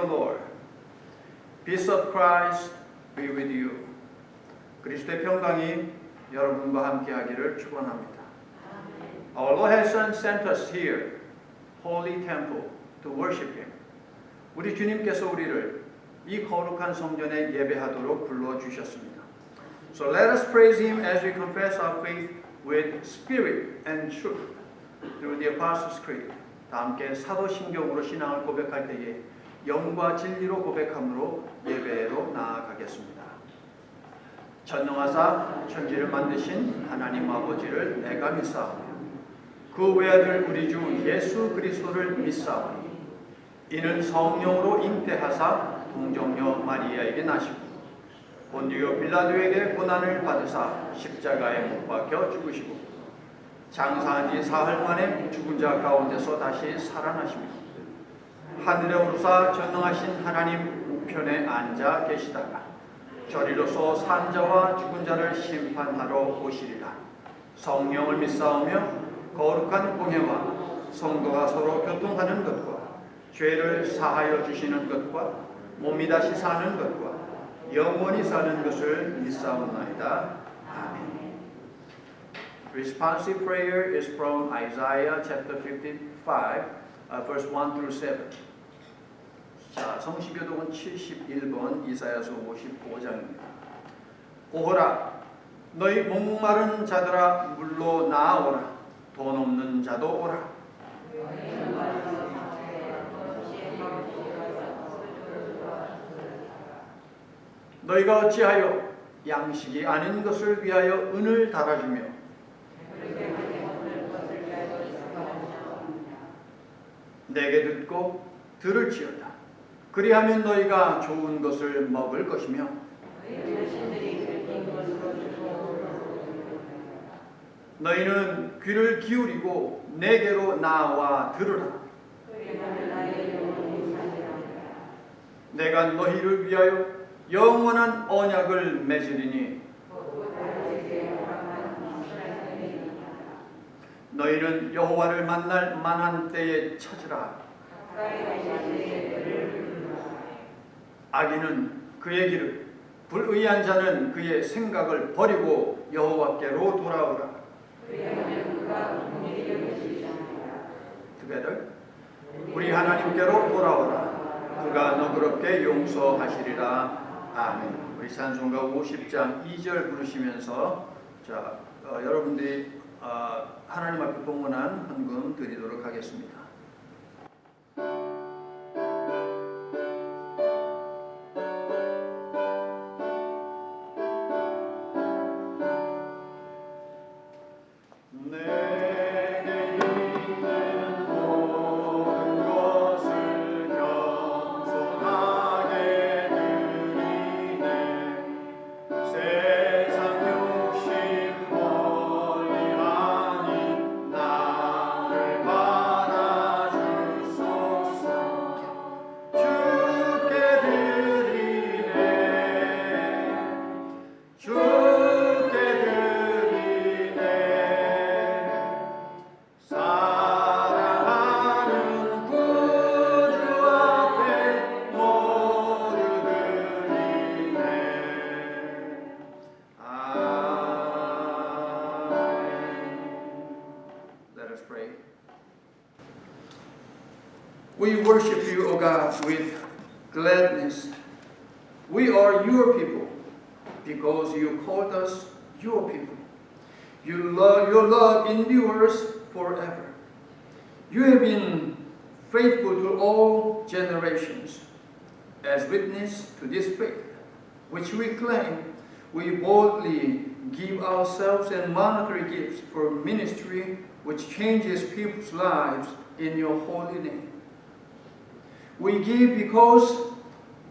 Lord. Peace of Christ be with you. 그리스도의 평강이 여러분과 함께 하기를 축원합니다. Our Lord has sent us here, Holy Temple, to worship Him. 우리 주님께서 우리를 이 거룩한 성전에 예배하도록 불러주셨습니다. So let us praise Him as we confess our faith with spirit and truth through the Apostles' Creed. 다 함께 사도신경으로 신앙을 고백할 때에 영과 진리로 고백함으로 예배로 나아가겠습니다. 전능하사 천지를 만드신 하나님 아버지를 내가 믿사오며 그 외아들 우리 주 예수 그리스도를 믿사오니 이는 성령으로 잉태하사 동정녀 마리아에게 나시고 본디오 빌라도에게 고난을 받으사 십자가에 못 박혀 죽으시고 장사한 지 사흘 만에 죽은 자 가운데서 다시 살아나시며 하늘에 오르사 전능하신 하나님 우편에 앉아 계시다가 저리로서 산 자와 죽은 자를 심판하러 오시리라. 성령을 믿사오며 거룩한 공회와 성도가 서로 교통하는 것과 죄를 사하여 주시는 것과 몸이 다시 사는 것과 영원히 사는 것을 믿사옵나이다. 아멘. Responsive prayer is from Isaiah chapter 55, verse 1 through 7. 자, 성시교독은 71번, 이사야서 55장입니다. 오호라, 너희 목마른 자들아 물로 나아오라. 돈 없는 자도 오라. 너희가 어찌하여 양식이 아닌 것을 위하여 은을 달아주며 내게 듣고 들을지어다. 그리하면 너희가 좋은 것을 먹을 것이며 너희는 귀를 기울이고 내게로 나와 들으라. 내가 너희를 위하여 영원한 언약을 맺으리니 너희는 여호와를 만날 만한 때에 찾으라. 악인은 그의 길을, 불의한 자는 그의 생각을 버리고 여호와께로 돌아오라. Together. 우리 하나님께로 돌아오라. 그가 너그럽게 용서하시리라. 아멘. 우리 찬송가 50장 2절 부르시면서 자 여러분들이 하나님 앞에 봉헌한 헌금 드리도록 하겠습니다. We worship you, O God, with gladness. We are your people because you called us your people. Your love endures forever. You have been faithful to all generations. As witness to this faith, which we claim, we boldly give ourselves and monetary gifts for ministry which changes people's lives in your holy name. We give because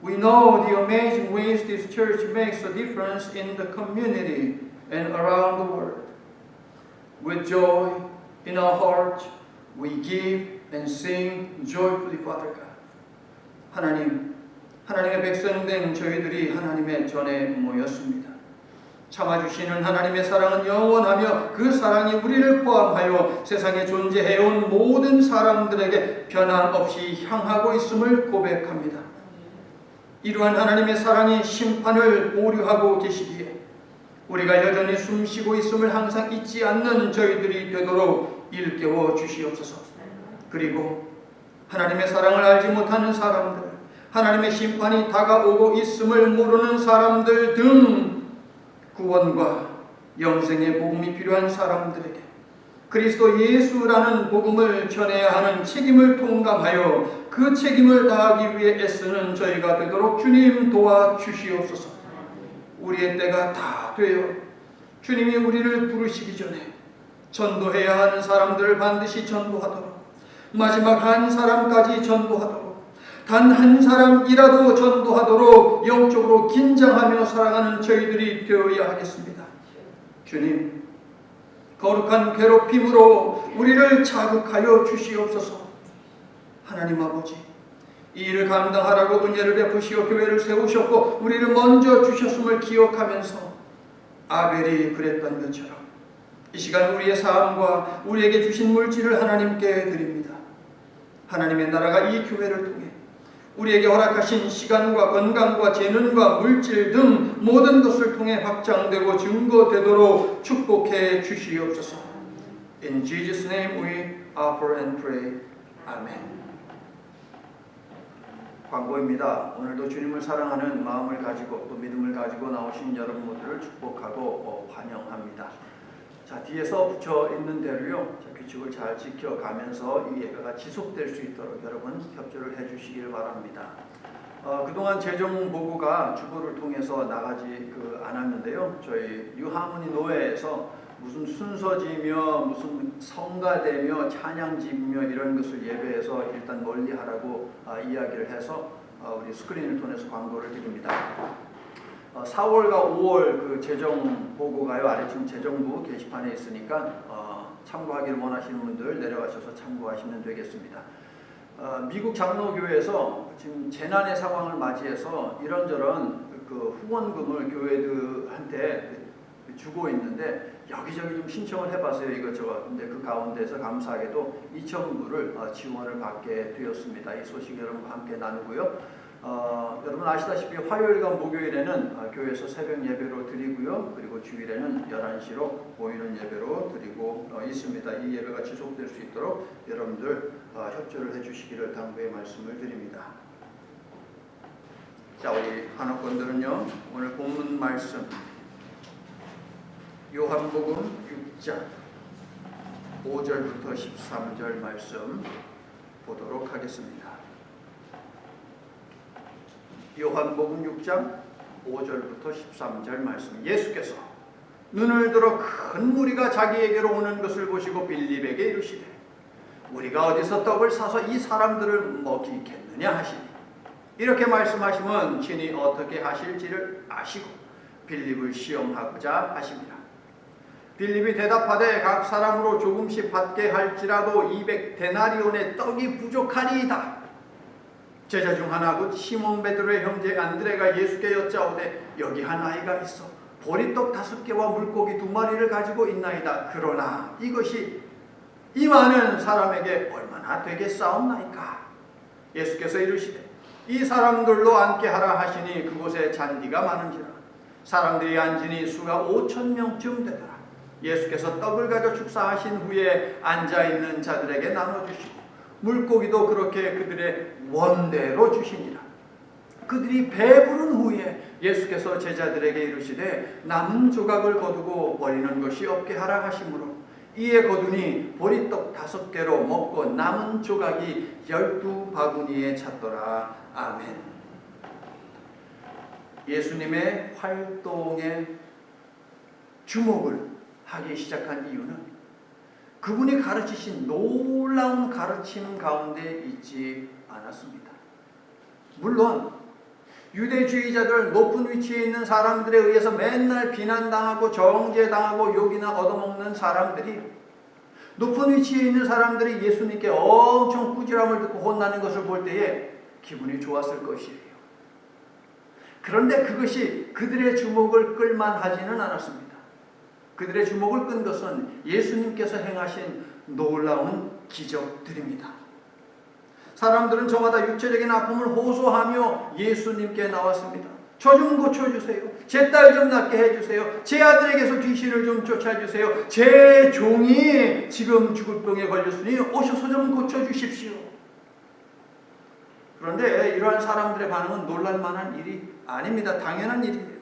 we know the amazing ways this church makes a difference in the community and around the world. With joy in our hearts, we give and sing joyfully, Father God. 하나님의 백성된 저희들이 하나님의 전에 모였습니다. 참아주시는 하나님의 사랑은 영원하며 그 사랑이 우리를 포함하여 세상에 존재해온 모든 사람들에게 변함없이 향하고 있음을 고백합니다. 이러한 하나님의 사랑이 심판을 보류하고 계시기에 우리가 여전히 숨쉬고 있음을 항상 잊지 않는 저희들이 되도록 일깨워 주시옵소서. 그리고 하나님의 사랑을 알지 못하는 사람들, 하나님의 심판이 다가오고 있음을 모르는 사람들 등 구원과 영생의 복음이 필요한 사람들에게 그리스도 예수라는 복음을 전해야 하는 책임을 통감하여 그 책임을 다하기 위해 애쓰는 저희가 되도록 주님 도와주시옵소서. 우리의 때가 다 되어 주님이 우리를 부르시기 전에 전도해야 하는 사람들을 반드시 전도하도록, 마지막 한 사람까지 전도하도록, 단 한 사람이라도 전도하도록 영적으로 긴장하며 살아가는 저희들이 되어야 하겠습니다. 주님, 거룩한 괴롭힘으로 우리를 자극하여 주시옵소서. 하나님 아버지, 이 일을 감당하라고 은혜를 베푸시어 교회를 세우셨고 우리를 먼저 주셨음을 기억하면서 아벨이 그랬던 것처럼 이 시간 우리의 삶과 우리에게 주신 물질을 하나님께 드립니다. 하나님의 나라가 이 교회를 통해 우리에게 허락하신 시간과 건강과 재능과 물질 등 모든 것을 통해 확장되고 증거되도록 축복해 주시옵소서. In Jesus' name we offer and pray. 아멘. 광고입니다. 오늘도 주님을 사랑하는 마음을 가지고 또 믿음을 가지고 나오신 여러분 모두를 축복하고 환영합니다. 자, 뒤에서 붙여 있는 대로요, 규칙을 잘 지켜가면서 이 예배가 지속될 수 있도록 여러분 협조를 해주시길 바랍니다. 그동안 재정보고가 주보를 통해서 나가지 않았는데요. 저희 뉴하모니 노회에서 무슨 순서지며 무슨 성가대며 찬양지며 이런 것을 예배에서 일단 멀리하라고 이야기를 해서 우리 스크린을 통해서 광고를 드립니다. 4월과 5월 그 재정 보고가요, 아래층 재정부 게시판에 있으니까 참고하기를 원하시는 분들 내려가셔서 참고하시면 되겠습니다. 미국 장로교회에서 지금 재난의 상황을 맞이해서 이런저런 그 후원금을 교회들한테 주고 있는데 여기저기 좀 신청을 해봤어요, 이것저것. 근데 그 가운데서 감사하게도 2,000불을 지원을 받게 되었습니다. 이 소식 여러분과 함께 나누고요. 여러분 아시다시피 화요일과 목요일에는 교회에서 새벽 예배로 드리고요. 그리고 주일에는 11시로 보이는 예배로 드리고 있습니다. 이 예배가 지속될 수 있도록 여러분들 협조를 해주시기를 당부의 말씀을 드립니다. 자, 우리 한옥권들은요, 오늘 본문 말씀 요한복음 6장 5절부터 13절 말씀 보도록 하겠습니다. 요한복음 6장 5절부터 13절 말씀. 예수께서 눈을 들어 큰 무리가 자기에게로 오는 것을 보시고 빌립에게 이르시되 우리가 어디서 떡을 사서 이 사람들을 먹이겠느냐 하시니, 이렇게 말씀하시면 친히 어떻게 하실지를 아시고 빌립을 시험하고자 하십니다. 빌립이 대답하되 각 사람으로 조금씩 받게 할지라도 200데나리온의 떡이 부족하리이다. 제자 중 하나 곧 시몬 베드로의 형제 안드레가 예수께 여짜오되 여기 한 아이가 있어 보리떡 5개와 물고기 2마리를 가지고 있나이다. 그러나 이것이 이 많은 사람에게 얼마나 되겠사옵나이까. 예수께서 이르시되 이 사람들로 앉게 하라 하시니 그곳에 잔디가 많은지라 사람들이 앉으니 수가 5,000명쯤 되더라. 예수께서 떡을 가져 축사하신 후에 앉아있는 자들에게 나눠주시고 물고기도 그렇게 그들의 원대로 주시니라. 그들이 배부른 후에 예수께서 제자들에게 이르시되 남은 조각을 거두고 버리는 것이 없게 하라 하시므로 이에 거두니 보리떡 5개로 먹고 남은 조각이 12바구니에 찼더라. 아멘. 예수님의 활동에 주목을 하기 시작한 이유는 그분이 가르치신 놀라운 가르침 가운데 있지 않았습니다. 물론 유대주의자들, 높은 위치에 있는 사람들에 의해서 맨날 비난당하고 정죄당하고 욕이나 얻어먹는 사람들이, 높은 위치에 있는 사람들이 예수님께 엄청 꾸지람을 듣고 혼나는 것을 볼 때에 기분이 좋았을 것이에요. 그런데 그것이 그들의 주목을 끌만하지는 않았습니다. 그들의 주목을 끈 것은 예수님께서 행하신 놀라운 기적들입니다. 사람들은 저마다 육체적인 아픔을 호소하며 예수님께 나왔습니다. 저 좀 고쳐주세요. 제 딸 좀 낫게 해주세요. 제 아들에게서 귀신을 좀 쫓아주세요. 제 종이 지금 죽을 병에 걸렸으니 오셔서 좀 고쳐주십시오. 그런데 이러한 사람들의 반응은 놀랄만한 일이 아닙니다. 당연한 일이에요.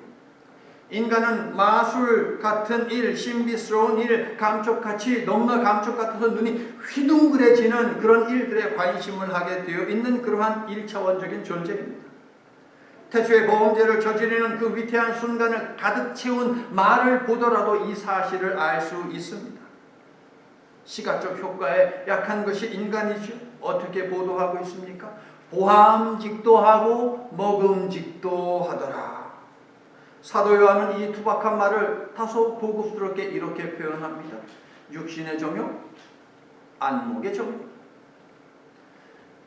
인간은 마술 같은 일, 신비스러운 일, 감쪽같이 너무나 감쪽 같아서 눈이 휘둥그레지는 그런 일들에 관심을 하게 되어 있는 그러한 1차원적인 존재입니다. 태초에 범죄를 저지르는 그 위태한 순간을 가득 채운 말을 보더라도 이 사실을 알 수 있습니다. 시각적 효과에 약한 것이 인간이죠. 어떻게 보도하고 있습니까? 보함직도 하고 먹음직도 하더라. 사도 요한은 이 투박한 말을 다소 고급스럽게 이렇게 표현합니다. 육신의 정욕, 안목의 정욕.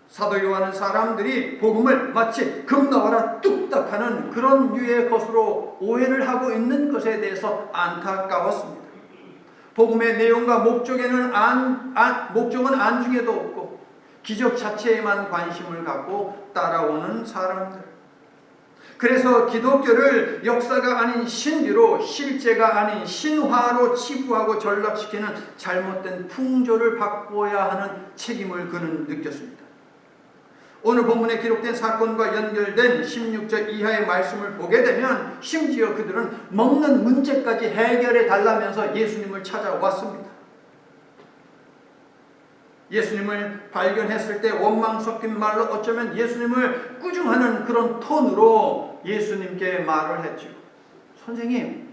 사도 요한은 사람들이 복음을 마치 금 나와라 뚝딱 하는 그런 류의 것으로 오해를 하고 있는 것에 대해서 안타까웠습니다. 복음의 내용과 목적은 안중에도 없고 기적 자체에만 관심을 갖고 따라오는 사람들. 그래서 기독교를 역사가 아닌 신비로, 실제가 아닌 신화로 치부하고 전락시키는 잘못된 풍조를 바꿔야 하는 책임을 그는 느꼈습니다. 오늘 본문에 기록된 사건과 연결된 16절 이하의 말씀을 보게 되면 심지어 그들은 먹는 문제까지 해결해 달라면서 예수님을 찾아왔습니다. 예수님을 발견했을 때 원망 섞인 말로 어쩌면 예수님을 꾸중하는 그런 톤으로 예수님께 말을 했죠. 선생님,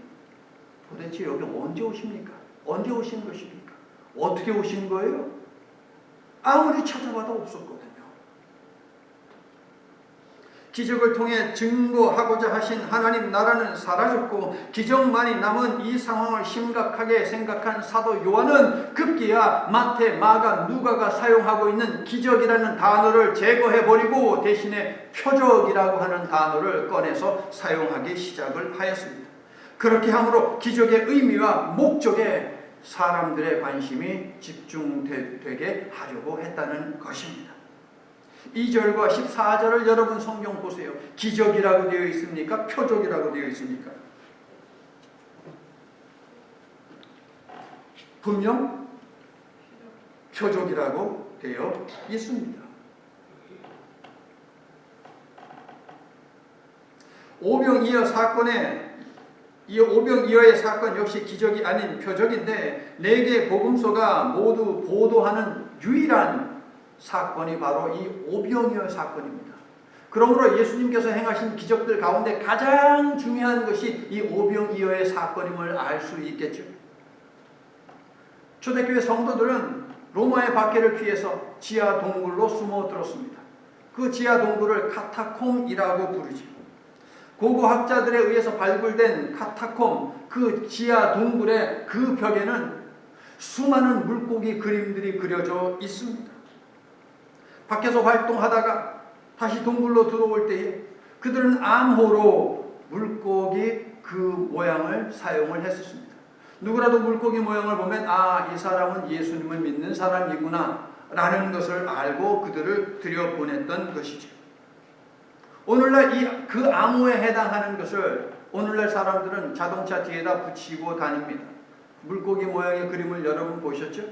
도대체 여기 언제 오십니까? 언제 오신 것입니까? 어떻게 오신 거예요? 아무리 찾아봐도 없었거든요. 기적을 통해 증거하고자 하신 하나님 나라는 사라졌고 기적만이 남은 이 상황을 심각하게 생각한 사도 요한은 급기야 마태, 마가, 누가가 사용하고 있는 기적이라는 단어를 제거해버리고 대신에 표적이라고 하는 단어를 꺼내서 사용하기 시작을 하였습니다. 그렇게 함으로 기적의 의미와 목적에 사람들의 관심이 집중되게 하려고 했다는 것입니다. 2절과 14절을 여러분 성경 보세요. 기적이라고 되어 있습니까? 표적이라고 되어 있습니까? 분명 표적이라고 되어 있습니다. 오병이어 사건에 이 오병이어의 사건 역시 기적이 아닌 표적인데 4개의 복음서가 모두 보도하는 유일한 사건이 바로 이 오병이어 사건입니다. 그러므로 예수님께서 행하신 기적들 가운데 가장 중요한 것이 이 오병이어의 사건임을 알 수 있겠죠. 초대교회 성도들은 로마의 박해를 피해서 지하 동굴로 숨어들었습니다. 그 지하 동굴을 카타콤이라고 부르죠. 고고학자들에 의해서 발굴된 카타콤, 그 지하 동굴의 그 벽에는 수많은 물고기 그림들이 그려져 있습니다. 밖에서 활동하다가 다시 동굴로 들어올 때에 그들은 암호로 물고기 그 모양을 사용을 했었습니다. 누구라도 물고기 모양을 보면 이 사람은 예수님을 믿는 사람이구나 라는 것을 알고 그들을 들여보냈던 것이죠. 오늘날 그 암호에 해당하는 것을 오늘날 사람들은 자동차 뒤에다 붙이고 다닙니다. 물고기 모양의 그림을 여러분 보셨죠?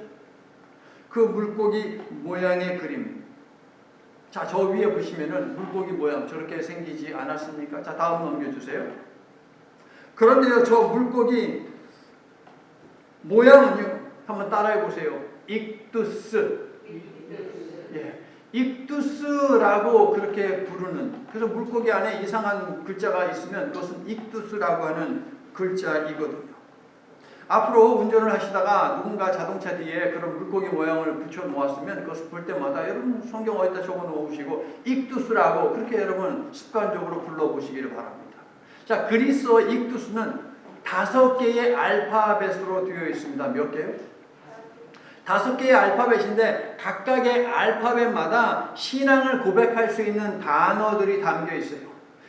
그 물고기 모양의 그림, 자, 저 위에 보시면은 물고기 모양 저렇게 생기지 않았습니까? 자, 다음 넘겨주세요. 그런데요, 저 물고기 모양은요, 한번 따라해 보세요. 익두스. 예, 익두스라고 그렇게 부르는. 그래서 물고기 안에 이상한 글자가 있으면 그것은 익두스라고 하는 글자이거든요. 앞으로 운전을 하시다가 누군가 자동차 뒤에 그런 물고기 모양을 붙여 놓았으면 그것을 볼 때마다 여러분 성경 어디다 적어 놓으시고 익두스라고 그렇게 여러분 습관적으로 불러보시기를 바랍니다. 자, 그리스어 익두스는 5개의 알파벳으로 되어 있습니다. 몇 개요? 5개의 알파벳인데 각각의 알파벳마다 신앙을 고백할 수 있는 단어들이 담겨 있어요.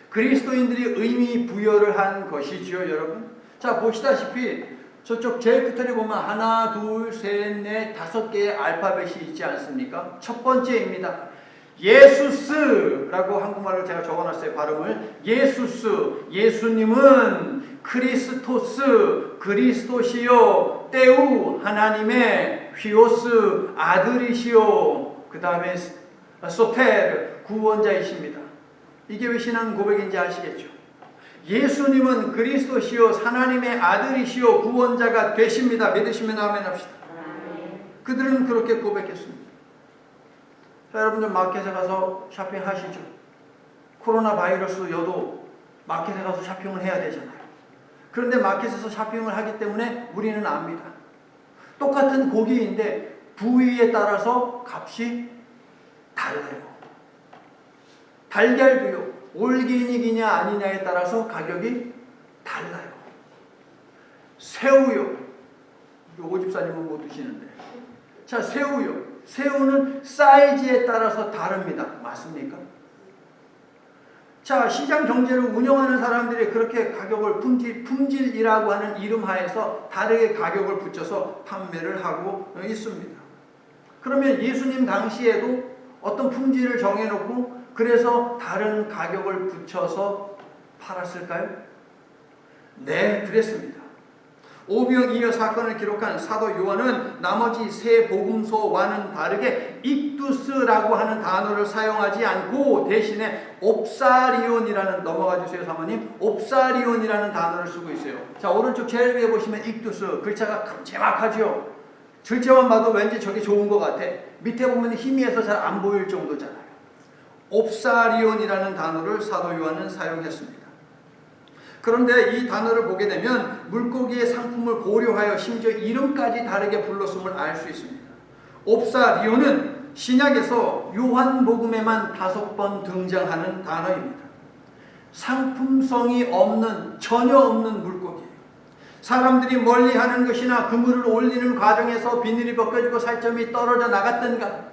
그리스도인들이 의미 부여를 한 것이지요, 여러분. 자, 보시다시피 저쪽 제일 끝에 보면 하나, 둘, 셋, 넷, 5개의 알파벳이 있지 않습니까? 첫 번째입니다. 예수스라고 한국말로 제가 적어놨어요. 발음을. 예수스. 예수님은 크리스토스, 그리스도시요, 때우, 하나님의 휘오스, 아들이시요. 그 다음에 소테르, 구원자이십니다. 이게 왜 신앙 고백인지 아시겠죠? 예수님은 그리스도시요, 하나님의 아들이시요, 구원자가 되십니다. 믿으시면 아멘 합시다. 그들은 그렇게 고백했습니다. 자, 여러분들 마켓에 가서 쇼핑하시죠. 코로나 바이러스여도 마켓에 가서 쇼핑을 해야 되잖아요. 그런데 마켓에서 쇼핑을 하기 때문에 우리는 압니다. 똑같은 고기인데 부위에 따라서 값이 달라요. 달걀도요. 올기닉이냐 아니냐에 따라서 가격이 달라요. 새우요. 오집사님은 못 드시는데. 자, 새우요. 새우는 사이즈에 따라서 다릅니다. 맞습니까? 자, 시장 경제를 운영하는 사람들이 그렇게 가격을 품질이라고 하는 이름 하에서 다르게 가격을 붙여서 판매를 하고 있습니다. 그러면 예수님 당시에도 어떤 품질을 정해놓고 그래서 다른 가격을 붙여서 팔았을까요? 네, 그랬습니다. 오병이어 사건을 기록한 사도 요한은 나머지 세 복음서와는 다르게 익두스라고 하는 단어를 사용하지 않고 대신에 옵사리온이라는, 넘어가 주세요 사모님, 옵사리온이라는 단어를 쓰고 있어요. 자, 오른쪽 제일 위에 보시면 익두스, 글자가 큼지막하죠. 글자만 봐도 왠지 저게 좋은 것 같아. 밑에 보면 희미해서 잘 안 보일 정도잖아요. 옵사리온이라는 단어를 사도 요한은 사용했습니다. 그런데 이 단어를 보게 되면 물고기의 상품을 고려하여 심지어 이름까지 다르게 불렀음을 알 수 있습니다. 옵사리온은 신약에서 요한복음에만 5번 등장하는 단어입니다. 상품성이 없는, 전혀 없는 물고기예요. 사람들이 멀리하는 것이나 그물을 올리는 과정에서 비늘이 벗겨지고 살점이 떨어져 나갔던가,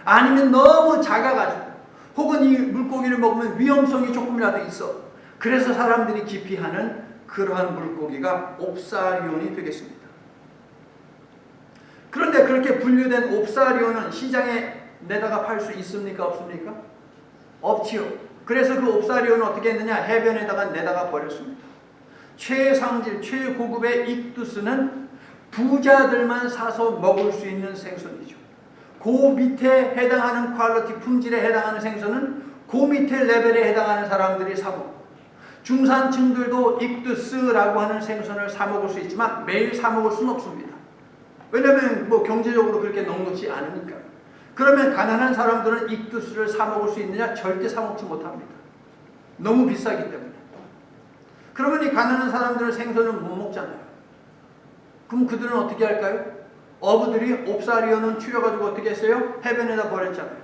아니면 너무 작아가지고, 혹은 이 물고기를 먹으면 위험성이 조금이라도 있어. 그래서 사람들이 기피하는 그러한 물고기가 옵사리온이 되겠습니다. 그런데 그렇게 분류된 옵사리온은 시장에 내다가 팔 수 있습니까? 없습니까? 없지요. 그래서 그 옵사리온은 어떻게 했느냐? 해변에다가 내다가 버렸습니다. 최상질, 최고급의 익두스는 부자들만 사서 먹을 수 있는 생선이죠. 그 밑에 해당하는 퀄리티, 품질에 해당하는 생선은 그 밑에 레벨에 해당하는 사람들이 사 먹고, 중산층들도 익두스라고 하는 생선을 사 먹을 수 있지만 매일 사 먹을 수는 없습니다. 왜냐하면 뭐 경제적으로 그렇게 넉넉지 않으니까. 그러면 가난한 사람들은 익두스를 사 먹을 수 있느냐? 절대 사 먹지 못합니다. 너무 비싸기 때문에. 그러면 이 가난한 사람들은 생선을 못 먹잖아요. 그럼 그들은 어떻게 할까요? 어부들이 옵사리온은 추려가지고 어떻게 했어요? 해변에다 버렸잖아요.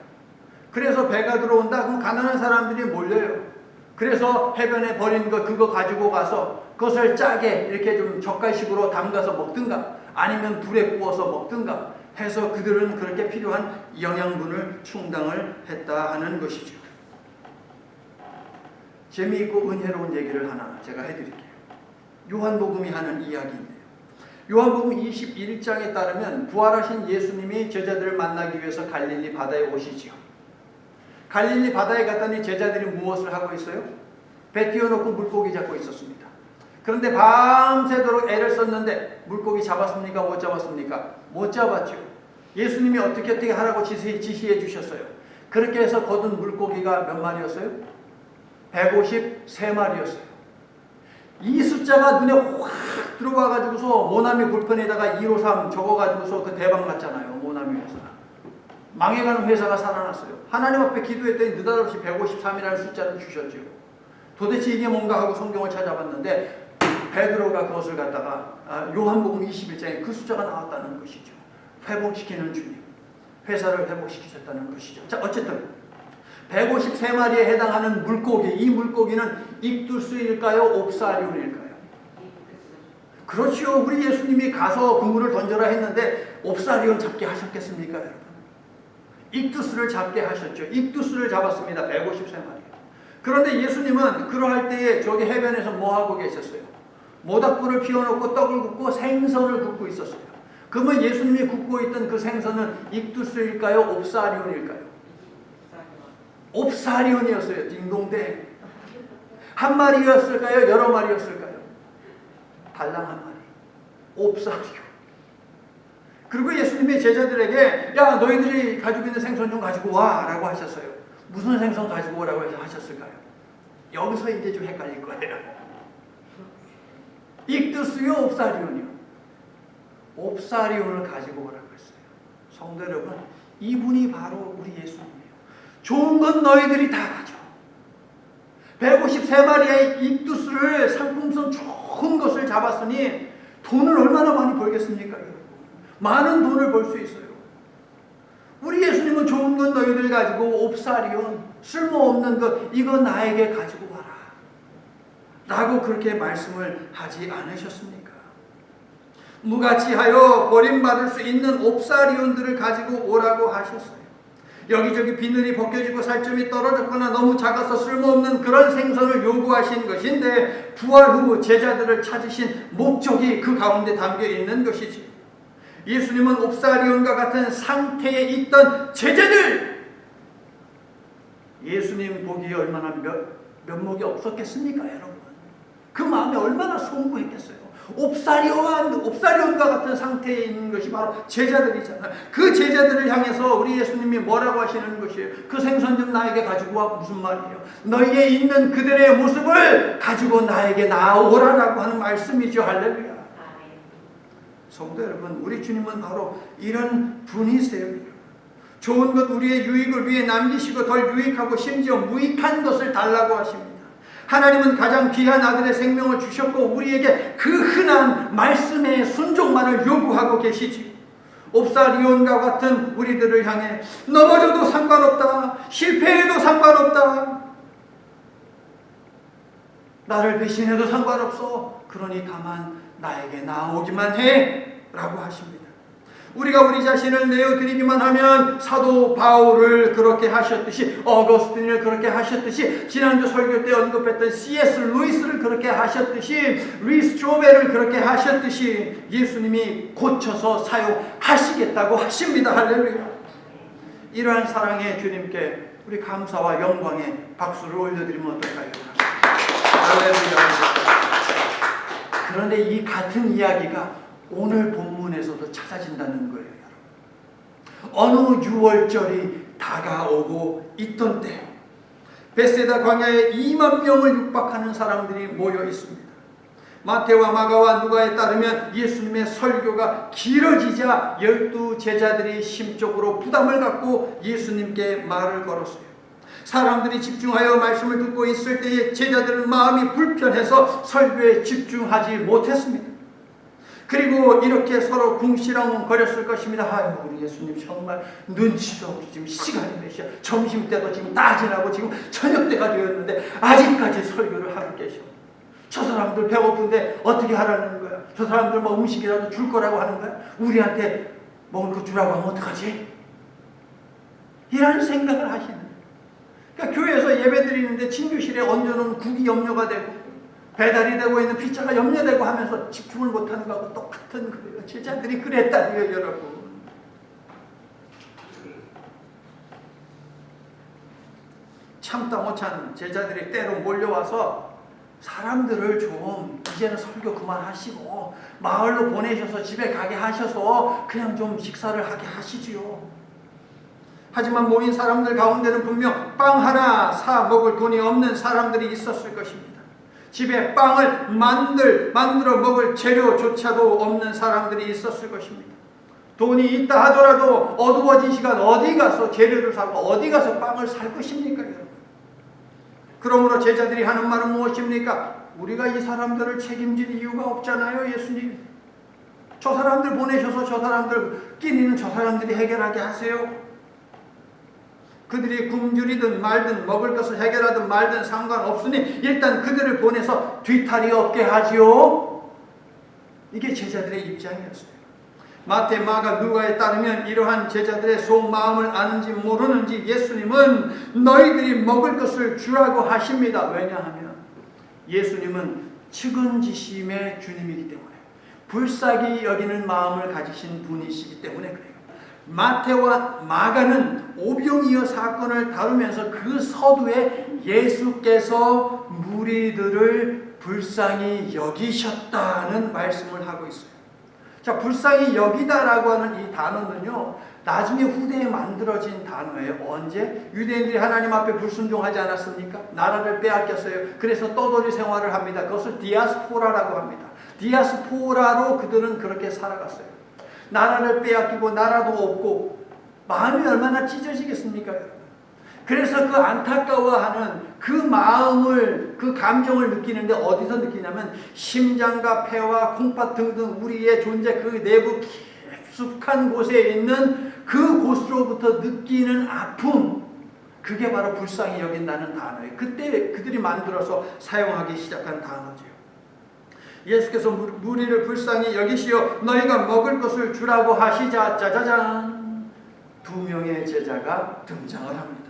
그래서 배가 들어온다? 그럼 가난한 사람들이 몰려요. 그래서 해변에 버린 거 그거 가지고 가서 그것을 짜게 이렇게 좀 젓갈식으로 담가서 먹든가 아니면 불에 구워서 먹든가 해서 그들은 그렇게 필요한 영양분을 충당을 했다 하는 것이죠. 재미있고 은혜로운 얘기를 하나 제가 해드릴게요. 요한복음이 하는 이야기인데요. 요한복음 21장에 따르면 부활하신 예수님이 제자들을 만나기 위해서 갈릴리 바다에 오시지요. 갈릴리 바다에 갔더니 제자들이 무엇을 하고 있어요? 배 띄워놓고 물고기 잡고 있었습니다. 그런데 밤새도록 애를 썼는데 물고기 잡았습니까? 못 잡았습니까? 못 잡았죠. 예수님이 어떻게 하라고 지시해 주셨어요. 그렇게 해서 거둔 물고기가 몇 마리였어요? 153마리였어요. 이 숫자가 눈에 확 들어와가지고서 모나미 볼펜에다가 153 적어가지고서 그 대박 났잖아요. 모나미 회사. 망해가는 회사가 살아났어요. 하나님 앞에 기도했더니 느닷없이 153이라는 숫자를 주셨죠. 도대체 이게 뭔가 하고 성경을 찾아봤는데 베드로가 그것을 갖다가 요한복음 21장에 그 숫자가 나왔다는 것이죠. 회복시키는 주님. 회사를 회복시키셨다는 것이죠. 자, 어쨌든 153마리에 해당하는 물고기, 이 물고기는 익두스일까요? 옵사리온일까요? 그렇죠. 우리 예수님이 가서 그물을 던져라 했는데 옵사리온 잡게 하셨겠습니까, 여러분? 익두스를 잡게 하셨죠. 익두스를 잡았습니다. 153마리. 그런데 예수님은 그러할 때에 저기 해변에서 뭐하고 계셨어요? 모닥불을 피워놓고 떡을 굽고 생선을 굽고 있었어요. 그러면 예수님이 굽고 있던 그 생선은 익두스일까요? 옵사리온일까요? 옵사리온이었어요. 딩동댕. 한 마리였을까요? 여러 마리였을까요? 달랑 한 마리. 옵사리온. 그리고 예수님이 제자들에게 야 너희들이 가지고 있는 생선 좀 가지고 와 라고 하셨어요. 무슨 생선 가지고 오라고 하셨을까요? 여기서 이제 좀 헷갈릴 거예요. 익두스요 옵사리온이요. 옵사리온을 가지고 오라고 했어요. 성도 여러분, 이분이 바로 우리 예수님이에요. 좋은 건 너희들이 다 가져. 153마리의 익두스를 상품성 좋은 것을 잡았으니 돈을 얼마나 많이 벌겠습니까? 여러분? 많은 돈을 벌 수 있어요. 우리 예수님은 좋은 건 너희들 가지고 옵사리온, 쓸모없는 것 이거 나에게 가지고 와라 라고 그렇게 말씀을 하지 않으셨습니까? 무같이 하여 버림받을 수 있는 옵사리온들을 가지고 오라고 하셨어요. 여기저기 비늘이 벗겨지고 살점이 떨어졌거나 너무 작아서 쓸모없는 그런 생선을 요구하신 것인데 부활 후 제자들을 찾으신 목적이 그 가운데 담겨 있는 것이지. 예수님은 옵사리온과 같은 상태에 있던 제자들, 예수님 보기에 얼마나 면목이 없었겠습니까 여러분? 그 마음에 얼마나 송구했겠어요. 옵사리온과 같은 상태에 있는 것이 바로 제자들이잖아요. 그 제자들을 향해서 우리 예수님이 뭐라고 하시는 것이에요? 그 생선 좀 나에게 가지고 와. 무슨 말이에요? 너희에 있는 그들의 모습을 가지고 나에게 나오라라고 하는 말씀이죠. 할렐루야. 성도 여러분, 우리 주님은 바로 이런 분이세요. 좋은 것 우리의 유익을 위해 남기시고 덜 유익하고 심지어 무익한 것을 달라고 하십니다. 하나님은 가장 귀한 아들의 생명을 주셨고 우리에게 그 흔한 말씀의 순종만을 요구하고 계시지. 옵사리온과 같은 우리들을 향해 넘어져도 상관없다, 실패해도 상관없다, 나를 배신해도 상관없어, 그러니 다만 나에게 나오기만 해 라고 하십니다. 우리가 우리 자신을 내어드리기만 하면 사도 바울을 그렇게 하셨듯이, 어거스틴을 그렇게 하셨듯이, 지난주 설교 때 언급했던 C.S. 루이스를 그렇게 하셨듯이, 리스 조벨을 그렇게 하셨듯이 예수님이 고쳐서 사용하시겠다고 하십니다. 할렐루야. 이러한 사랑의 주님께 우리 감사와 영광의 박수를 올려드리면 어떨까요? 할렐루야. 그런데 이 같은 이야기가 오늘 본문에서도 찾아진다는 거예요. 어느 6월절이 다가오고 있던 때 베세다 광야에 2만 명을 육박하는 사람들이 모여 있습니다. 마태와 마가와 누가에 따르면 예수님의 설교가 길어지자 12 제자들이 심적으로 부담을 갖고 예수님께 말을 걸었어요. 사람들이 집중하여 말씀을 듣고 있을 때에 제자들은 마음이 불편해서 설교에 집중하지 못했습니다. 그리고 이렇게 서로 궁시렁거렸을 것입니다. 아유, 우리 예수님 정말 눈치도 없이 지금 시간이 몇 시야? 점심때도 지금 다 지나고 지금 저녁때가 되었는데 아직까지 설교를 하고 계셔. 저 사람들 배고픈데 어떻게 하라는 거야? 저 사람들 뭐 음식이라도 줄 거라고 하는 거야? 우리한테 먹을 거 주라고 하면 어떡하지? 이런 생각을 하시는 거예요. 그러니까 교회에서 예배 드리는데 친교실에 얹어놓은 국이 염려가 되고 배달이 되고 있는 피자가 염려되고 하면서 집중을 못하는 거하고 똑같은 거예요. 제자들이 그랬다고요, 여러분. 참다 못한 제자들이 때로 몰려와서 사람들을 좀 이제는 설교 그만하시고 마을로 보내셔서 집에 가게 하셔서 그냥 좀 식사를 하게 하시지요. 하지만 모인 사람들 가운데는 분명 빵 하나 사 먹을 돈이 없는 사람들이 있었을 것입니다. 집에 빵을 만들어 먹을 재료조차도 없는 사람들이 있었을 것입니다. 돈이 있다 하더라도 어두워진 시간 어디 가서 재료를 사고 어디 가서 빵을 살 것입니까, 여러분? 그러므로 제자들이 하는 말은 무엇입니까? 우리가 이 사람들을 책임질 이유가 없잖아요, 예수님. 저 사람들 보내셔서 저 사람들 끼니는 저 사람들이 해결하게 하세요. 그들이 굶주리든 말든 먹을 것을 해결하든 말든 상관없으니 일단 그들을 보내서 뒤탈이 없게 하지요. 이게 제자들의 입장이었어요. 마태, 마가, 누가에 따르면 이러한 제자들의 속마음을 아는지 모르는지 예수님은 너희들이 먹을 것을 주라고 하십니다. 왜냐하면 예수님은 측은지심의 주님이기 때문에, 불쌍히 여기는 마음을 가지신 분이시기 때문에 그래요. 마태와 마가는 오병이어 사건을 다루면서 그 서두에 예수께서 무리들을 불쌍히 여기셨다는 말씀을 하고 있어요. 자, 불쌍히 여기다라고 하는 이 단어는요, 나중에 후대에 만들어진 단어예요. 언제? 유대인들이 하나님 앞에 불순종하지 않았습니까? 나라를 빼앗겼어요. 그래서 떠돌이 생활을 합니다. 그것을 디아스포라라고 합니다. 디아스포라로 그들은 그렇게 살아갔어요. 나라를 빼앗기고 나라도 없고 마음이 얼마나 찢어지겠습니까, 여러분? 그래서 그 안타까워하는 그 마음을, 그 감정을 느끼는데 어디서 느끼냐면 심장과 폐와 콩팥 등등 우리의 존재 그 내부 깊숙한 곳에 있는 그 곳으로부터 느끼는 아픔, 그게 바로 불쌍히 여긴다는 단어예요. 그때 그들이 만들어서 사용하기 시작한 단어죠. 예수께서 무리를 불쌍히 여기시어 너희가 먹을 것을 주라고 하시자 짜자잔, 2명의 제자가 등장을 합니다.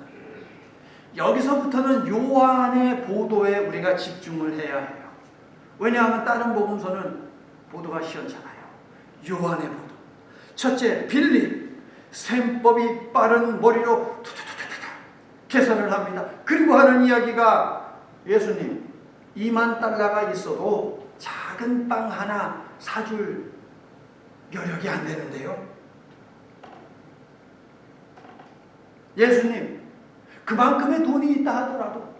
여기서부터는 요한의 보도에 우리가 집중을 해야 해요. 왜냐하면 다른 복음서는 보도가 시원찮아요. 요한의 보도. 첫째, 빌립, 셈법이 빠른 머리로 투투투투투 계산을 합니다. 그리고 하는 이야기가 예수님 2만 달러가 있어도 작은 빵 하나 사줄 여력이 안 되는데요. 예수님, 그만큼의 돈이 있다 하더라도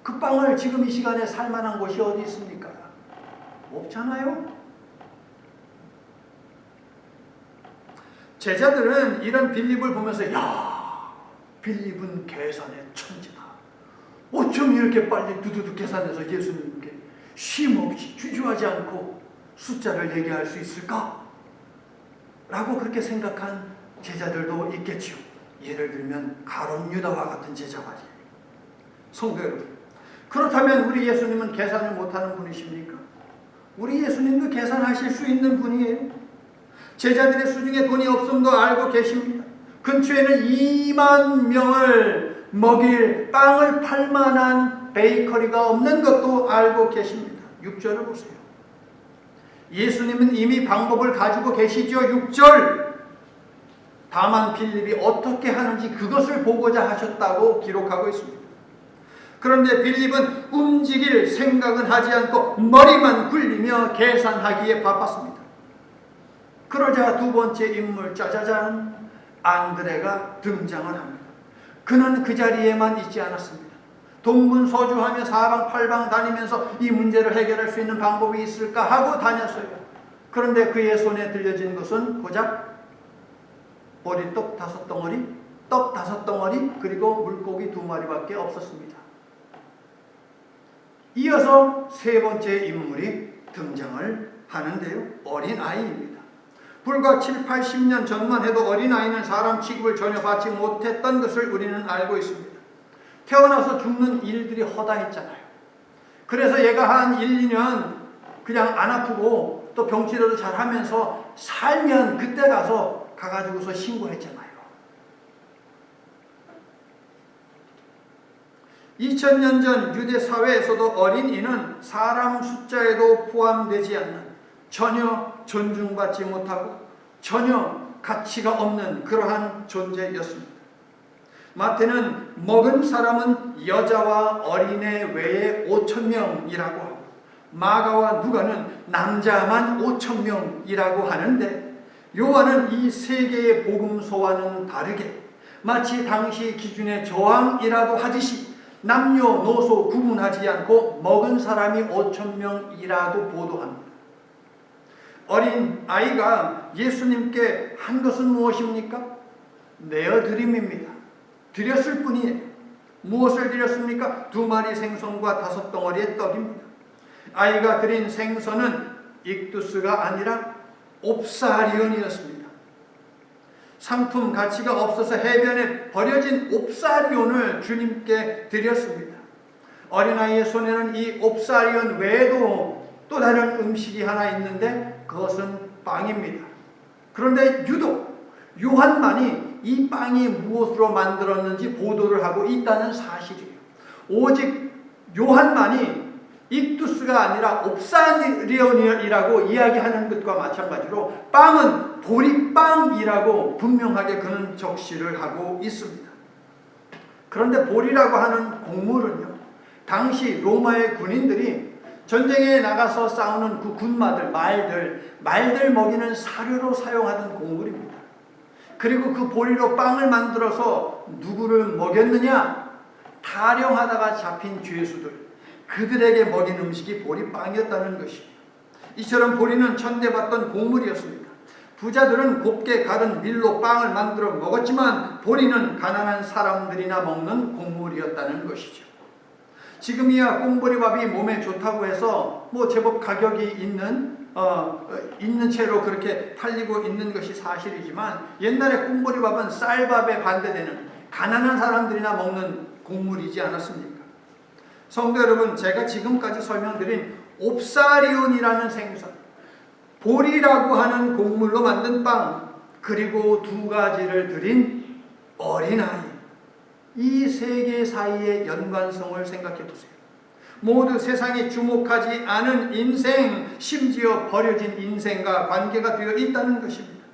그 빵을 지금 이 시간에 살 만한 곳이 어디 있습니까? 없잖아요. 제자들은 이런 빌립을 보면서 야, 빌립은 계산의 천재다. 어쩜 이렇게 빨리 두두두 계산해서 예수님께 쉼없이 주저하지 않고 숫자를 얘기할 수 있을까? 라고 그렇게 생각한 제자들도 있겠죠. 예를 들면 가룟 유다와 같은 제자 말이에요. 성도 여러분, 그렇다면 우리 예수님은 계산을 못하는 분이십니까? 우리 예수님도 계산하실 수 있는 분이에요. 제자들의 수중에 돈이 없음도 알고 계십니다. 근처에는 2만 명을 먹일 빵을 팔 만한 베이커리가 없는 것도 알고 계십니다. 6절을 보세요. 예수님은 이미 방법을 가지고 계시죠. 6절. 다만 빌립이 어떻게 하는지 그것을 보고자 하셨다고 기록하고 있습니다. 그런데 빌립은 움직일 생각은 하지 않고 머리만 굴리며 계산하기에 바빴습니다. 그러자 두 번째 인물 짜자잔, 안드레가 등장을 합니다. 그는 그 자리에만 있지 않았습니다. 동분서주하며 사방팔방 다니면서 이 문제를 해결할 수 있는 방법이 있을까 하고 다녔어요. 그런데 그의 손에 들려진 것은 고작 보리떡 5덩어리, 떡 5덩어리, 그리고 물고기 2마리밖에 없었습니다. 이어서 세 번째 인물이 등장을 하는데요. 어린아이입니다. 불과 7, 80년 전만 해도 어린아이는 사람 취급을 전혀 받지 못했던 것을 우리는 알고 있습니다. 태어나서 죽는 일들이 허다했잖아요. 그래서 얘가 한 1, 2년 그냥 안 아프고 또 병치료도 잘 하면서 살면 그때 가가지고서 신고했잖아요. 2000년 전 유대 사회에서도 어린이는 사람 숫자에도 포함되지 않는, 전혀 존중받지 못하고 전혀 가치가 없는 그러한 존재였습니다. 마태는 먹은 사람은 여자와 어린애 외에 5,000명이라고 하고, 마가와 누가는 남자만 5,000명이라고 하는데, 요한은 이 세 개의 복음서와는 다르게 마치 당시 기준의 저항이라도 하듯이 남녀노소 구분하지 않고 먹은 사람이 5,000명이라고 보도합니다. 어린 아이가 예수님께 한 것은 무엇입니까? 내어드림입니다. 드렸을 뿐이에요. 무엇을 드렸습니까? 2마리 생선과 5덩어리의 떡입니다. 아이가 드린 생선은 익두스가 아니라 옵사리온이었습니다. 상품 가치가 없어서 해변에 버려진 옵사리온을 주님께 드렸습니다. 어린아이의 손에는 이 옵사리온 외에도 또 다른 음식이 하나 있는데 그것은 빵입니다. 그런데 유독 요한만이 이 빵이 무엇으로 만들었는지 보도를 하고 있다는 사실이에요. 오직 요한만이 익두스가 아니라 옵사리온이라고 이야기하는 것과 마찬가지로 빵은 보리빵이라고 분명하게 그는 적시를 하고 있습니다. 그런데 보리라고 하는 곡물은요, 당시 로마의 군인들이 전쟁에 나가서 싸우는 그 군마들, 말들 먹이는 사료로 사용하던 곡물입니다. 그리고 그 보리로 빵을 만들어서 누구를 먹였느냐? 타령하다가 잡힌 죄수들, 그들에게 먹인 음식이 보리빵이었다는 것입니다. 이처럼 보리는 천대받던 곡물이었습니다. 부자들은 곱게 갈은 밀로 빵을 만들어 먹었지만 보리는 가난한 사람들이나 먹는 곡물이었다는 것이죠. 지금이야 꽁보리밥이 몸에 좋다고 해서 제법 가격이 있는 채로 그렇게 팔리고 있는 것이 사실이지만, 옛날에 꽁보리밥은 쌀밥에 반대되는 가난한 사람들이나 먹는 곡물이지 않았습니까? 성도 여러분, 제가 지금까지 설명드린 옵사리온이라는 생선, 보리라고 하는 곡물로 만든 빵, 그리고 두 가지를 드린 어린아이, 이 세 개 사이의 연관성을 생각해 보세요. 모두 세상이 주목하지 않은 인생, 심지어 버려진 인생과 관계가 되어 있다는 것입니다.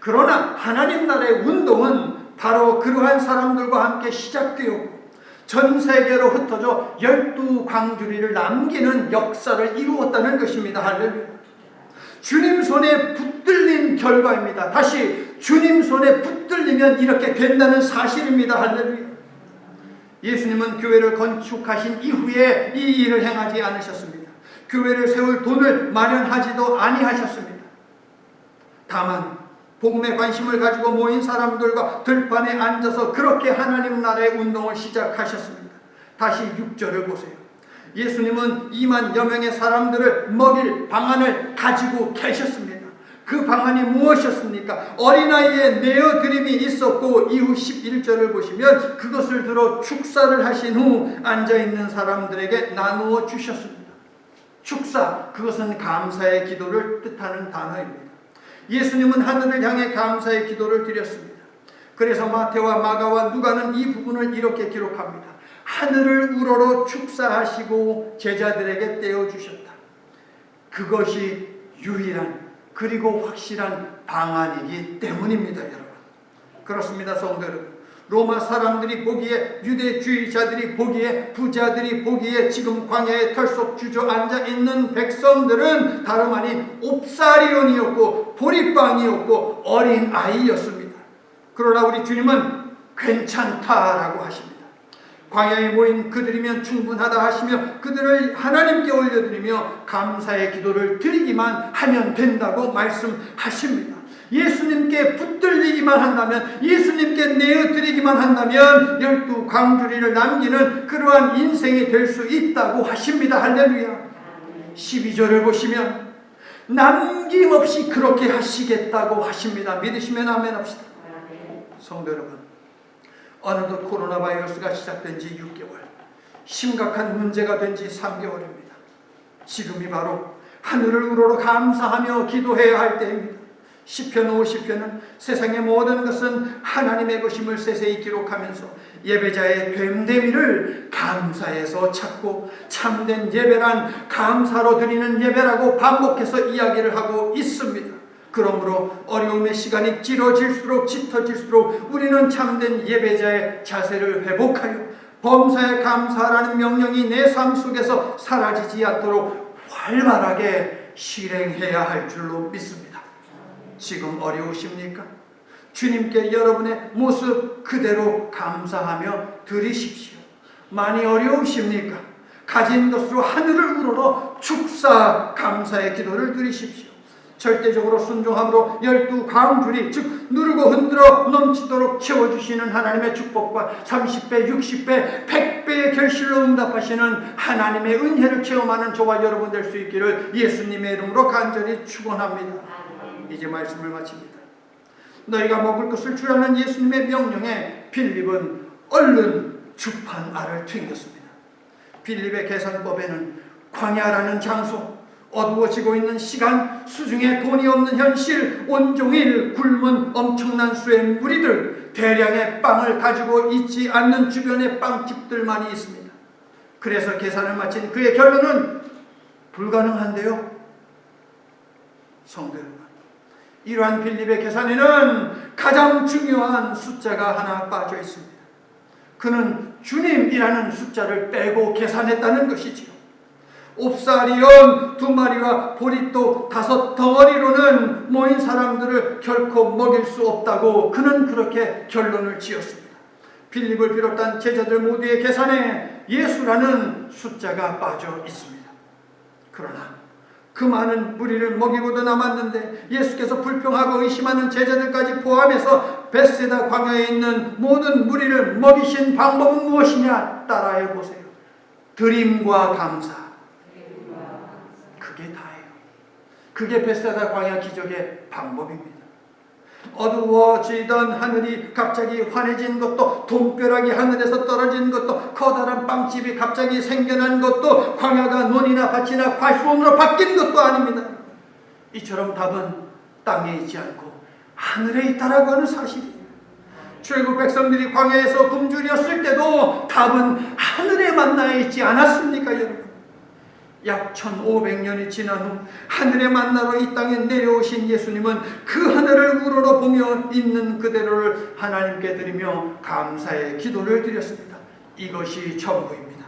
그러나 하나님 나라의 운동은 바로 그러한 사람들과 함께 시작되었고 전 세계로 흩어져 12광주리를 남기는 역사를 이루었다는 것입니다. 할렐루야. 주님 손에 붙들린 결과입니다. 다시 주님 손에 붙들리면 이렇게 된다는 사실입니다. 할렐루야. 예수님은 교회를 건축하신 이후에 이 일을 행하지 않으셨습니다. 교회를 세울 돈을 마련하지도 아니하셨습니다. 다만 복음에 관심을 가지고 모인 사람들과 들판에 앉아서 그렇게 하나님 나라의 운동을 시작하셨습니다. 다시 6절을 보세요. 예수님은 2만여 명의 사람들을 먹일 방안을 가지고 계셨습니다. 그 방안이 무엇이었습니까? 어린아이의 내어드림이 있었고, 이후 11절을 보시면 그것을 들어 축사를 하신 후 앉아있는 사람들에게 나누어 주셨습니다. 축사, 그것은 감사의 기도를 뜻하는 단어입니다. 예수님은 하늘을 향해 감사의 기도를 드렸습니다. 그래서 마태와 마가와 누가는 이 부분을 이렇게 기록합니다. 하늘을 우러러 축사하시고 제자들에게 떼어주셨다. 그것이 유일한 그리고 확실한 방안이기 때문입니다. 여러분, 그렇습니다. 성도 여러분, 로마 사람들이 보기에, 유대주의자들이 보기에, 부자들이 보기에 지금 광야에 털썩 주저앉아 있는 백성들은 다름 아닌 옵사리온이었고 보리빵이었고 어린아이였습니다. 그러나 우리 주님은 괜찮다라고 하십니다. 광야에 모인 그들이면 충분하다 하시며 그들을 하나님께 올려드리며 감사의 기도를 드리기만 하면 된다고 말씀하십니다. 예수님께 붙들리기만 한다면, 예수님께 내어드리기만 한다면 12광주리를 남기는 그러한 인생이 될 수 있다고 하십니다. 할렐루야. 12절을 보시면 남김없이 그렇게 하시겠다고 하십니다. 믿으시면 아멘 합시다. 성도 여러분, 어느덧 코로나 바이러스가 시작된 지 6개월, 심각한 문제가 된 지 3개월입니다. 지금이 바로 하늘을 우러러 감사하며 기도해야 할 때입니다. 시편 50편은 세상의 모든 것은 하나님의 것임을 세세히 기록하면서 예배자의 됨됨이를 감사해서 찾고 참된 예배란 감사로 드리는 예배라고 반복해서 이야기를 하고 있습니다. 그러므로 어려움의 시간이 길어질수록 짙어질수록 우리는 참된 예배자의 자세를 회복하여 범사에 감사하라는 명령이 내 삶 속에서 사라지지 않도록 활발하게 실행해야 할 줄로 믿습니다. 지금 어려우십니까? 주님께 여러분의 모습 그대로 감사하며 드리십시오. 많이 어려우십니까? 가진 것으로 하늘을 우러러 축사 감사의 기도를 드리십시오. 절대적으로 순종함으로 12광주리, 즉 누르고 흔들어 넘치도록 채워주시는 하나님의 축복과 30배, 60배, 100배의 결실로 응답하시는 하나님의 은혜를 체험하는 저와 여러분 될 수 있기를 예수님의 이름으로 간절히 축원합니다. 이제 말씀을 마칩니다. 너희가 먹을 것을 주라는 예수님의 명령에 빌립은 얼른 주판 알을 튕겼습니다. 빌립의 계산법에는 광야라는 장소, 어두워지고 있는 시간, 수중에 돈이 없는 현실, 온종일 굶은 엄청난 수의 무리들, 대량의 빵을 가지고 있지 않는 주변의 빵집들만이 있습니다. 그래서 계산을 마친 그의 결론은 불가능한데요. 성도 여러분, 이러한 빌립의 계산에는 가장 중요한 숫자가 하나 빠져 있습니다. 그는 주님이라는 숫자를 빼고 계산했다는 것이지요. 옵사리 연 2마리와 보리또 5덩어리로는 모인 사람들을 결코 먹일 수 없다고 그는 그렇게 결론을 지었습니다. 빌립을 비롯한 제자들 모두의 계산에 예수라는 숫자가 빠져 있습니다. 그러나 그 많은 무리를 먹이고도 남았는데 예수께서 불평하고 의심하는 제자들까지 포함해서 벳세다 광야에 있는 모든 무리를 먹이신 방법은 무엇이냐? 따라해 보세요. 드림과 감사. 그게 다예요. 그게 벳세다 광야 기적의 방법입니다. 어두워지던 하늘이 갑자기 환해진 것도, 돈벼락이 하늘에서 떨어진 것도, 커다란 빵집이 갑자기 생겨난 것도, 광야가 논이나 밭이나 과수원으로 바뀐 것도 아닙니다. 이처럼 답은 땅에 있지 않고 하늘에 있다라고 하는 사실이에요. 출애굽 백성들이 광야에서 굶주렸을 때도 답은 하늘에 만나 있지 않았습니까, 여러분? 약 1500년이 지난 후 하늘의 만나로 이 땅에 내려오신 예수님은 그 하늘을 우러러보며 있는 그대로를 하나님께 드리며 감사의 기도를 드렸습니다. 이것이 천국입니다.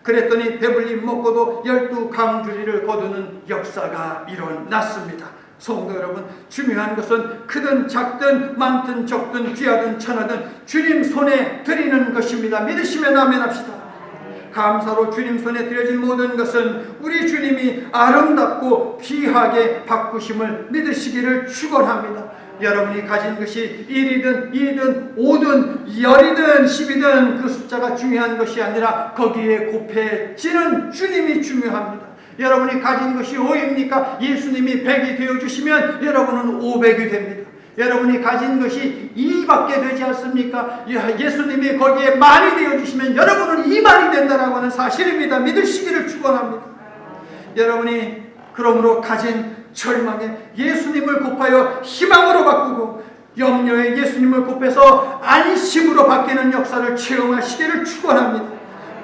그랬더니 배불리 먹고도 12강주리를 거두는 역사가 일어났습니다. 성도 여러분, 중요한 것은 크든 작든 많든 적든 귀하든 천하든 주님 손에 드리는 것입니다. 믿으시면 아멘합시다. 감사로 주님 손에 드려진 모든 것은 우리 주님이 아름답고 귀하게 바꾸심을 믿으시기를 축원합니다. 여러분이 가진 것이 1이든 2든 5든 10이든 10이든 그 숫자가 중요한 것이 아니라 거기에 곱해지는 주님이 중요합니다. 여러분이 가진 것이 5입니까? 예수님이 100이 되어주시면 여러분은 500이 됩니다. 여러분이 가진 것이 2밖에 되지 않습니까? 예수님이 거기에 만이 되어주시면 여러분은 2만이 된다라고 하는 사실입니다. 믿으시기를 축원합니다. 여러분이 그러므로 가진 절망에 예수님을 곱하여 희망으로 바꾸고 염려에 예수님을 곱해서 안심으로 바뀌는 역사를 체험하시기를 축원합니다.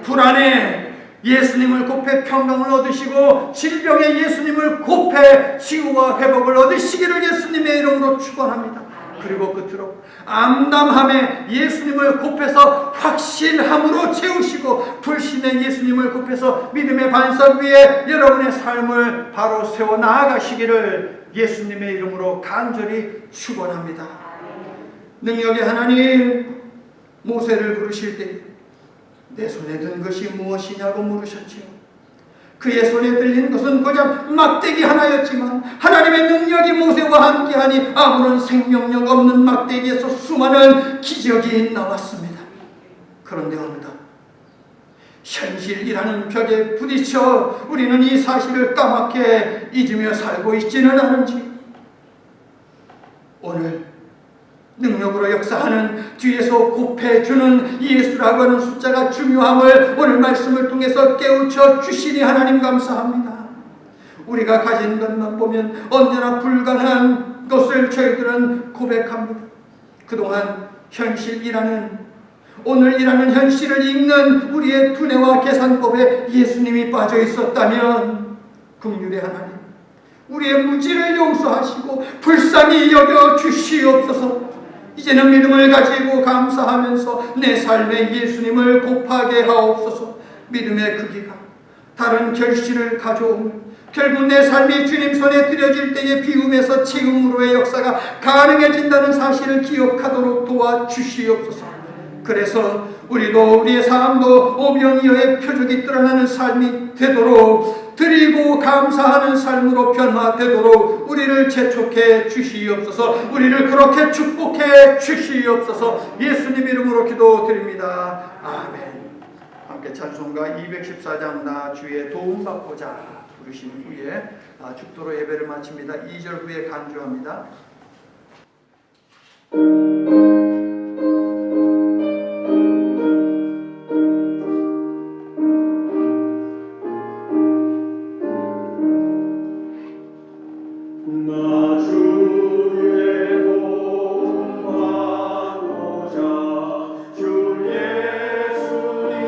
불안에 예수님을 곱해 평강을 얻으시고 질병에 예수님을 곱해 치유와 회복을 얻으시기를 예수님의 이름으로 축원합니다. 그리고 끝으로 암담함에 예수님을 곱해서 확신함으로 채우시고 불신에 예수님을 곱해서 믿음의 반석 위에 여러분의 삶을 바로 세워 나아가시기를 예수님의 이름으로 간절히 축원합니다. 능력의 하나님, 모세를 부르실 때 내 손에 든 것이 무엇이냐고 물으셨지요. 그의 손에 들린 것은 고작 막대기 하나였지만 하나님의 능력이 모세와 함께하니 아무런 생명력 없는 막대기에서 수많은 기적이 나왔습니다. 그런데 어느덧 현실이라는 벽에 부딪혀 우리는 이 사실을 까맣게 잊으며 살고 있지는 않은지, 오늘 능력으로 역사하는 뒤에서 곱해주는 예수라고 하는 숫자가 중요함을 오늘 말씀을 통해서 깨우쳐 주시니 하나님 감사합니다. 우리가 가진 것만 보면 언제나 불가능한 것을 저희들은 고백합니다. 그동안 현실이라는, 오늘이라는 현실을 읽는 우리의 두뇌와 계산법에 예수님이 빠져 있었다면 긍휼의 하나님, 우리의 무지를 용서하시고 불쌍히 여겨 주시옵소서. 이제는 믿음을 가지고 감사하면서 내 삶에 예수님을 곱하게 하옵소서. 믿음의 크기가 다른 결실을 가져오며 결국 내 삶이 주님 손에 드려질 때의 비움에서 채움으로의 역사가 가능해진다는 사실을 기억하도록 도와주시옵소서. 그래서 우리도 우리의 삶도 오병이어의 표적이 드러나는 삶이 되도록, 드리고 감사하는 삶으로 변화되도록 우리를 재촉해 주시옵소서. 우리를 그렇게 축복해 주시옵소서. 예수님 이름으로 기도드립니다. 아멘. 함께 찬송가 214장 나 주의 도움받고자 부르신 후에 축도로 예배를 마칩니다. 2절 후에 간주합니다. 주 예수님께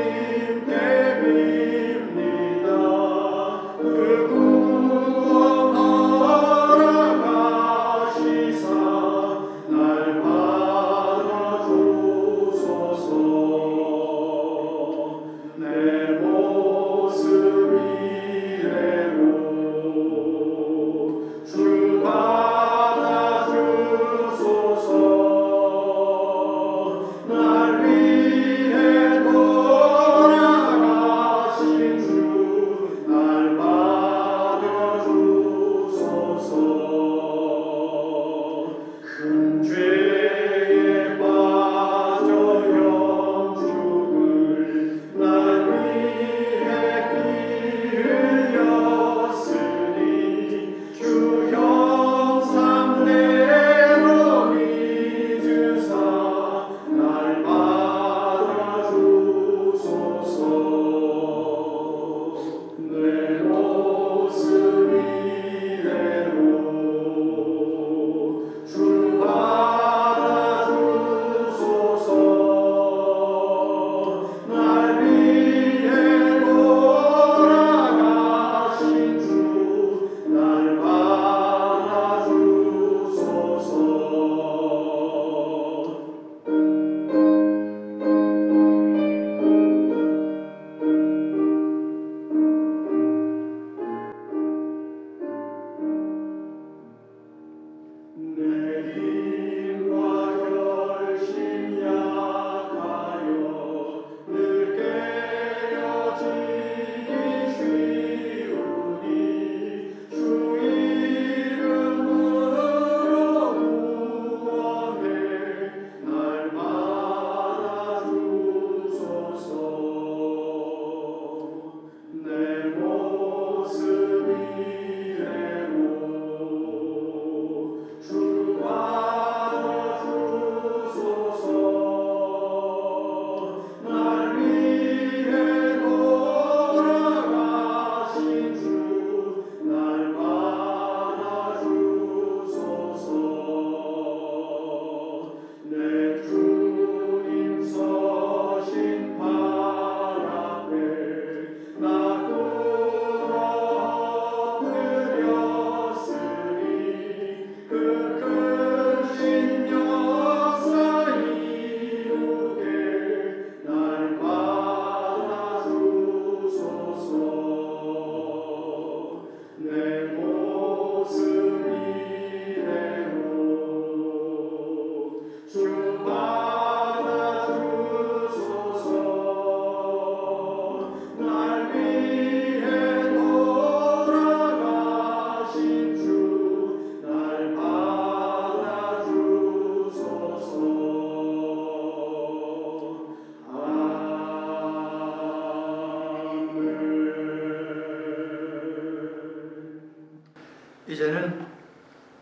이제는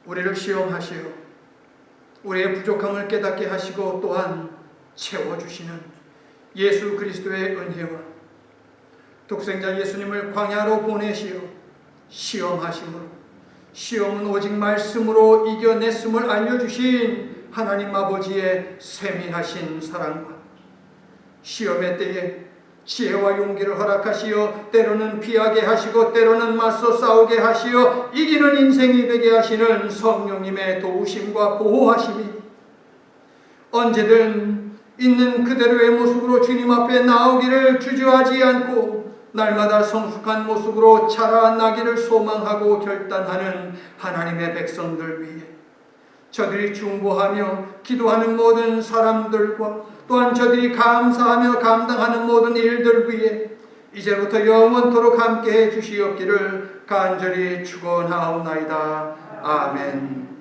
우리를 시험하시어 우리의 부족함을 깨닫게 하시고 또한 채워주시는 예수 그리스도의 은혜와 독생자 예수님을 광야로 보내시어 시험하심으로 시험은 오직 말씀으로 이겨냈음을 알려주신 하나님 아버지의 세밀하신 사랑과 시험의 때에 지혜와 용기를 허락하시어 때로는 피하게 하시고 때로는 맞서 싸우게 하시어 이기는 인생이 되게 하시는 성령님의 도우심과 보호하심이 언제든 있는 그대로의 모습으로 주님 앞에 나오기를 주저하지 않고 날마다 성숙한 모습으로 자라나기를 소망하고 결단하는 하나님의 백성들 위해 저들이 중보하며 기도하는 모든 사람들과 또한 저들이 감사하며 감당하는 모든 일들 위해 이제부터 영원토록 함께해 주시옵기를 간절히 축원하옵나이다. 아멘.